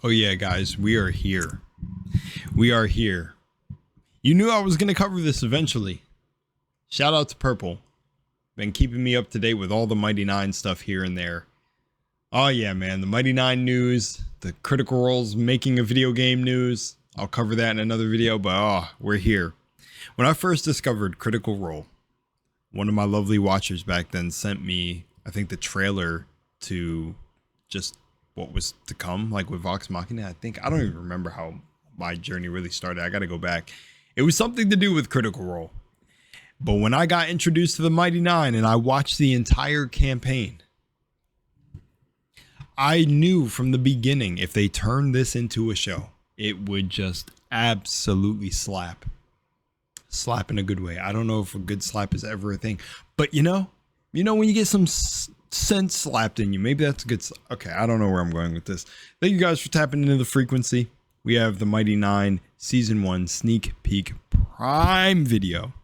Oh yeah, guys, we are here. We are here. You knew I was going to cover this eventually. Shout out to Purple. Been keeping me up to date with all the Mighty Nine stuff here and there. Oh yeah, man, the Mighty Nine news, the Critical Role's making a video game news. I'll cover that in another video, but we're here. When I first discovered Critical Role, one of my lovely watchers back then sent me, I think, the trailer to just what was to come, like with Vox Machina. I don't even remember how my journey really started. I got to go back. It was something to do with Critical Role. But when I got introduced to the Mighty Nine and I watched the entire campaign, I knew from the beginning if they turned this into a show, it would just absolutely slap. Slap in a good way. I don't know if a good slap is ever a thing, but you know when you get some sense slapped in you, maybe that's a good. Okay, I don't know where I'm going with this. Thank you guys for tapping into the frequency. We have the Mighty Nine Season 1 sneak peek prime video.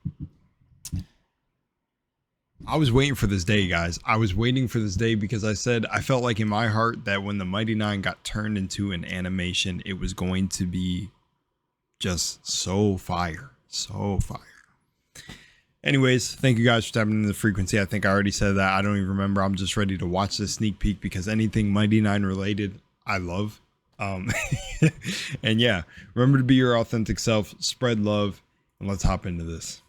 I was waiting for this day, guys. I was waiting for this day because I said I felt like in my heart that when the Mighty Nine got turned into an animation, it was going to be just so fire. So fire. Anyways, thank you guys for tapping into the frequency. I think I already said that. I don't even remember. I'm just ready to watch this sneak peek because anything Mighty Nine related, I love. And yeah, remember to be your authentic self, spread love, and let's hop into this.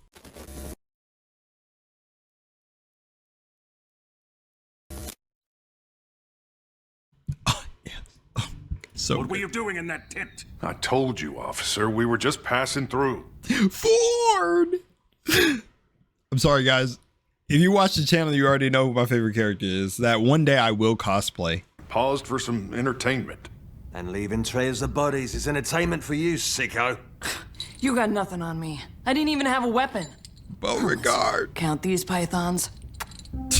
So what were you doing in that tent? I told you, officer, we were just passing through. Ford! I'm sorry, guys. If you watch the channel, you already know who my favorite character is. That one day I will cosplay. Paused for some entertainment. And leaving trails of bodies is entertainment for you, sicko. You got nothing on me. I didn't even have a weapon. Beauregard. Count these pythons.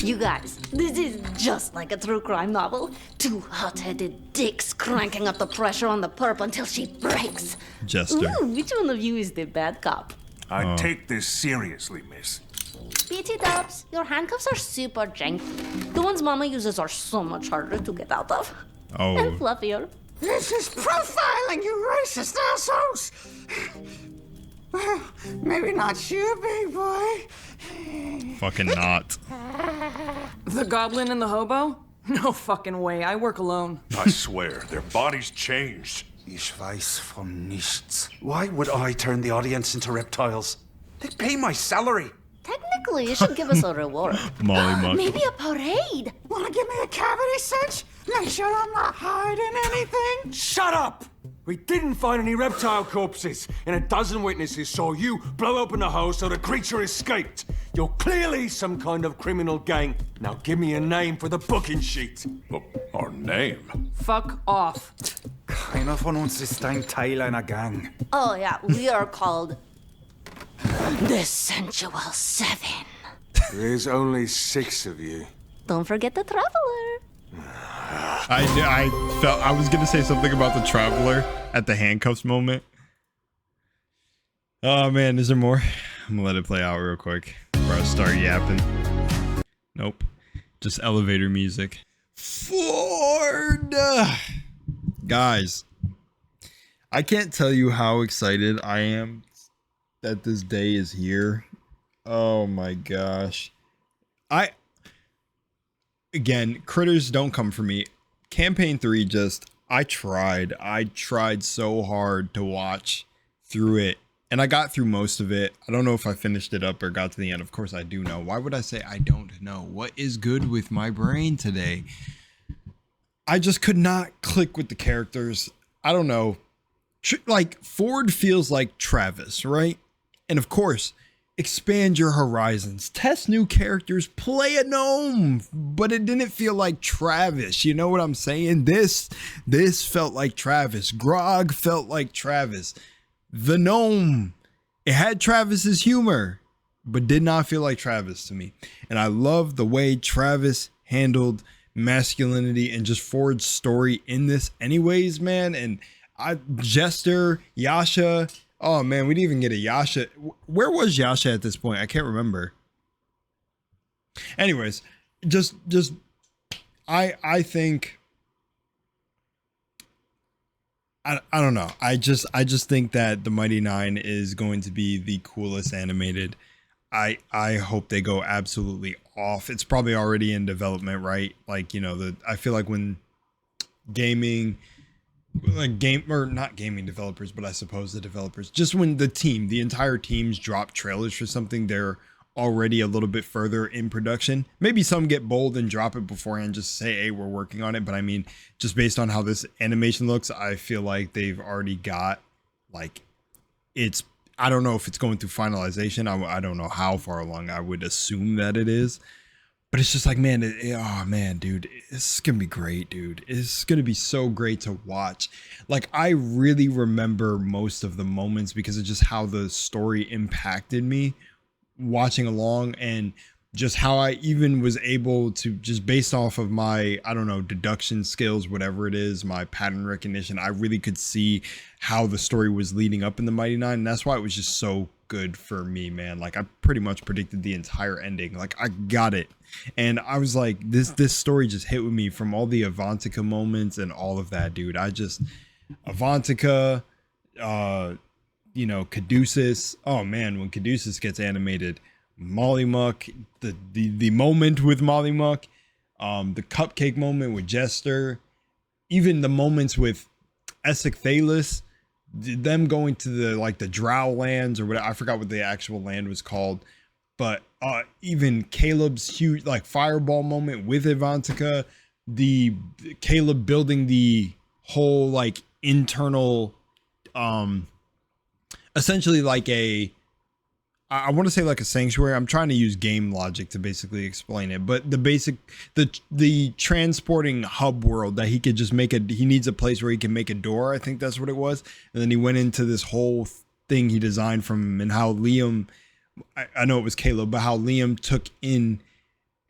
You guys, this is just like a true crime novel. Two hot-headed dicks cranking up the pressure on the perp until she breaks. Jester. Ooh, which one of you is the bad cop? I take this seriously, miss. BT Dubs, your handcuffs are super janky. The ones Mama uses are so much harder to get out of. Oh. And fluffier. This is profiling, you racist assholes! Well, maybe not you, big boy. Fucking not. The goblin and the hobo? No fucking way. I work alone. I swear, their bodies changed. Ich weiß von nichts. Why would I turn the audience into reptiles? They pay my salary. Technically, you should give us a reward. Molly Muck. Maybe a parade. Wanna give me a cavity cinch? Make sure I'm not hiding anything? Shut up! We didn't find any reptile corpses, and a dozen witnesses saw you blow open the hole so the creature escaped. You're clearly some kind of criminal gang. Now give me a name for the booking sheet. Well, our name? Fuck off. Keiner von uns ist ein Teil einer Gang. Oh yeah, we are called the Sensual Seven. There's only 6 of you. Don't forget the Traveler. I felt I was gonna say something about the Traveler at the handcuffs moment. Oh man, is there more? I'm gonna let it play out real quick before I start yapping. Nope, just elevator music. Ford, guys, I can't tell you how excited I am that this day is here. Oh my gosh, again, critters don't come for me. Campaign 3 I tried so hard to watch through it, and I got through most of it. I don't know if I finished it up or got to the end. Of course I do know. Why would I say I don't know? What is good with my brain today? I just could not click with the characters. I don't know. Like, Ford feels like Travis, right? And of course, expand your horizons, test new characters, play a gnome, but it didn't feel like Travis. You know what I'm saying? This felt like Travis. Grog felt like Travis. The gnome, it had Travis's humor, but did not feel like Travis to me. And I love the way Travis handled masculinity and just Ford's story in this anyways, man. And Jester, Yasha, oh man, we didn't even get a Yasha. Where was Yasha at this point? I can't remember. Anyways, I think I don't know. I just think that the Mighty Nine is going to be the coolest animated. I hope they go absolutely off. It's probably already in development, right? Like, you know, I feel like when gaming, like not gaming developers, but I suppose the developers, just when the entire teams drop trailers for something, they're already a little bit further in production. Maybe some get bold and drop it beforehand, just say, hey, we're working on it. But I mean, just based on how this animation looks, I feel like they've already got, like, I don't know if it's going through finalization. I don't know how far along. I would assume that it is. But it's just like, man, oh man, dude, it's gonna be great, dude. It's gonna be so great to watch. Like, I really remember most of the moments because of just how the story impacted me watching along, and just how I even was able to, just based off of my, I don't know, deduction skills, whatever it is, my pattern recognition, I really could see how the story was leading up in the Mighty Nine. And that's why it was just so good for me, man. Like, I pretty much predicted the entire ending. Like, I got it. And I was like, this story just hit with me from all the Avantika moments and all of that, dude. Avantika, you know, Caduceus. Oh man, when Caduceus gets animated, Molly Muck, the moment with Molly Muck, the cupcake moment with Jester, even the moments with Essek Thalis, them going to the Drow lands or whatever. I forgot what the actual land was called, but even Caleb's huge like fireball moment with Avantika, the Caleb building the whole like internal essentially like I want to say like a sanctuary. I'm trying to use game logic to basically explain it, but the transporting hub world that he could just he needs a place where he can make a door. I think that's what it was. And then he went into this whole thing he designed from, and how Liam, I know it was Caleb, but how Liam took in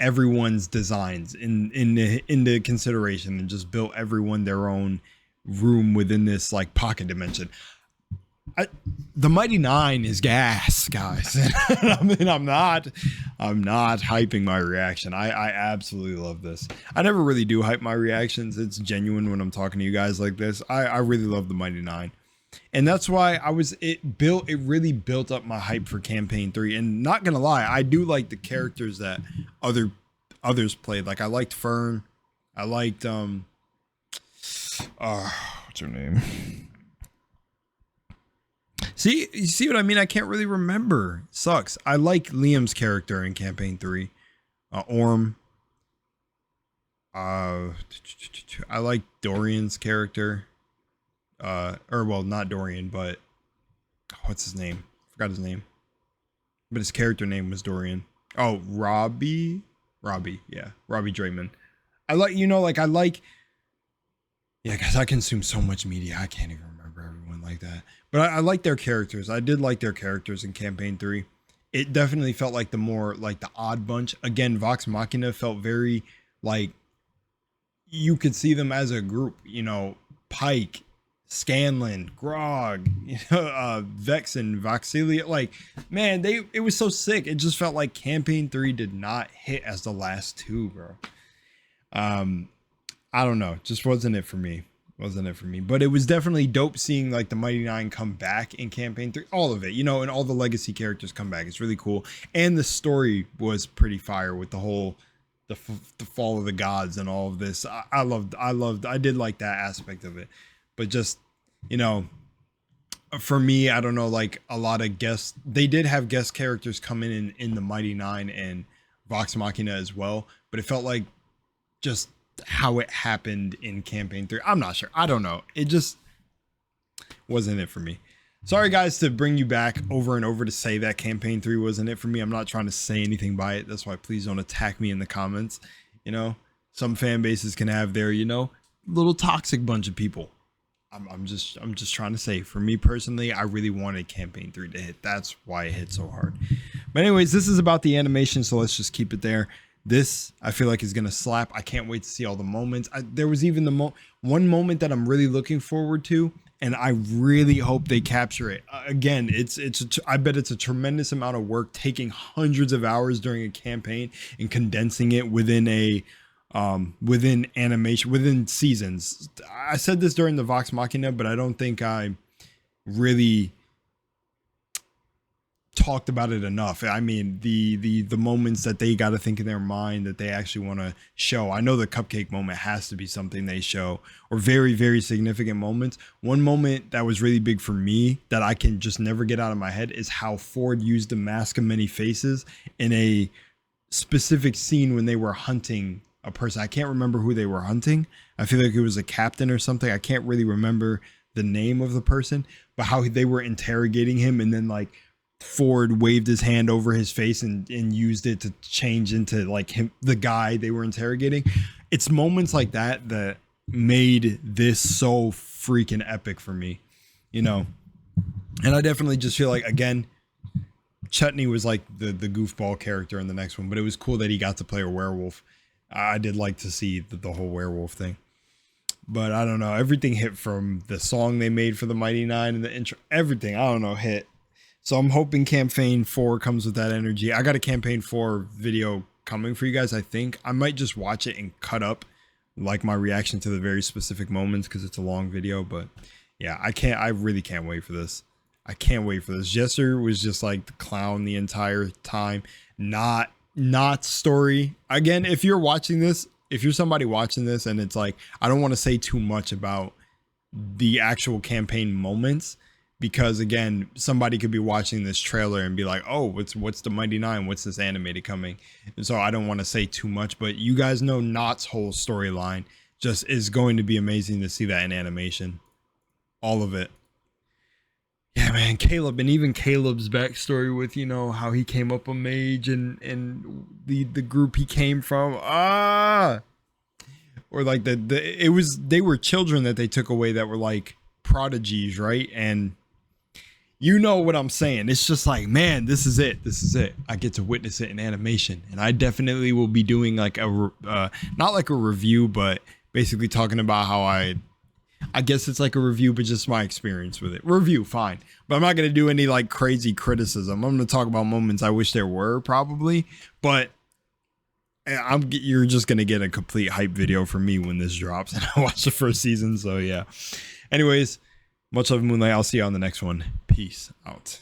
everyone's designs into consideration and just built everyone their own room within this like pocket dimension. The Mighty Nine is gas, guys. I mean, I'm not hyping my reaction. I absolutely love this. I never really do hype my reactions. It's genuine when I'm talking to you guys like this. I really love the Mighty Nine. And that's why it really built up my hype for campaign 3. And not gonna lie, I do like the characters that others played. Like, I liked Fern. I liked what's her name? See, you see what I mean? I can't really remember. Sucks. I like Liam's character in campaign 3. Orm. I like Dorian's character. Or well, not Dorian, but what's his name? Forgot his name. But his character name was Dorian. Oh, Robbie, yeah, Robbie Draymond. Yeah, guys, I consume so much media. I can't even remember everyone like that. But I like their characters. I did like their characters in campaign 3. It definitely felt like the more like the odd bunch. Again, Vox Machina felt very like you could see them as a group, you know, Pike, Scanlan, Grog, Vexen, Voxilia. Like, man, it was so sick. It just felt like campaign 3 did not hit as the last two, bro. I don't know, just wasn't it for me. But it was definitely dope seeing like the Mighty Nine come back in campaign 3, all of it, you know, and all the legacy characters come back. It's really cool. And the story was pretty fire with the whole the fall of the gods and all of this. I did like that aspect of it. But just, you know, for me, I don't know, like a lot of guests, they did have guest characters come in the Mighty Nine and Vox Machina as well, but it felt like just how it happened in campaign 3. I'm not sure. I don't know. It just wasn't it for me. Sorry guys to bring you back over and over to say that campaign 3 wasn't it for me. I'm not trying to say anything by it. That's why please don't attack me in the comments. You know, some fan bases can have their, you know, little toxic bunch of people. I'm just trying to say, for me personally, I really wanted campaign 3 to hit. That's why it hit so hard. But anyways, this is about the animation, so let's just keep it there. This, I feel like, is going to slap. I can't wait to see all the moments. There was even one moment that I'm really looking forward to, and I really hope they capture it. Again, I bet it's a tremendous amount of work, taking hundreds of hours during a campaign and condensing it within a within animation, within seasons. I said this during the Vox Machina, but I don't think I really talked about it enough. I mean, the moments that they got to think in their mind that they actually want to show. I know the cupcake moment has to be something they show, or very, very significant moments. One moment that was really big for me that I can just never get out of my head is how Ford used the Mask of Many Faces in a specific scene when they were hunting a person. I can't remember who they were hunting. I feel like it was a captain or something. I can't really remember the name of the person, but how they were interrogating him, and then like Ford waved his hand over his face and used it to change into like him, the guy they were interrogating. It's moments like that that made this so freaking epic for me, you know. And I definitely just feel like, again, Chutney was like the goofball character in the next one, but it was cool that he got to play a werewolf. I did like to see the whole werewolf thing. But I don't know, everything hit, from the song they made for the Mighty Nine and the intro, everything, I don't know, hit. So I'm hoping campaign 4 comes with that energy. I got a campaign 4 video coming for you guys. I think I might just watch it and cut up like my reaction to the very specific moments, because it's a long video. But yeah, I really can't wait for this. I can't wait for this. Jester was just like the clown the entire time. Not story. Again, if you're watching this, if you're somebody watching this and it's like, I don't want to say too much about the actual campaign moments, because again, somebody could be watching this trailer and be like, oh, what's the Mighty Nine? What's this animated coming? And so I don't want to say too much, but you guys know Knott's whole storyline just is going to be amazing to see that in animation. All of it. Yeah, man, Caleb, and even Caleb's backstory with, you know, how he came up a mage and the group he came from. Or like they were children that they took away that were like prodigies, right? And you know what I'm saying. It's just like, man, this is it. This is it. I get to witness it in animation. And I definitely will be doing like not like a review, but basically talking about how I guess it's like a review, but just my experience with it. Review, fine. But I'm not going to do any like crazy criticism. I'm going to talk about moments I wish there were, probably. But you're just going to get a complete hype video from me when this drops and I watch the first season. So yeah. Anyways, much love, Moonlight. I'll see you on the next one. Peace out.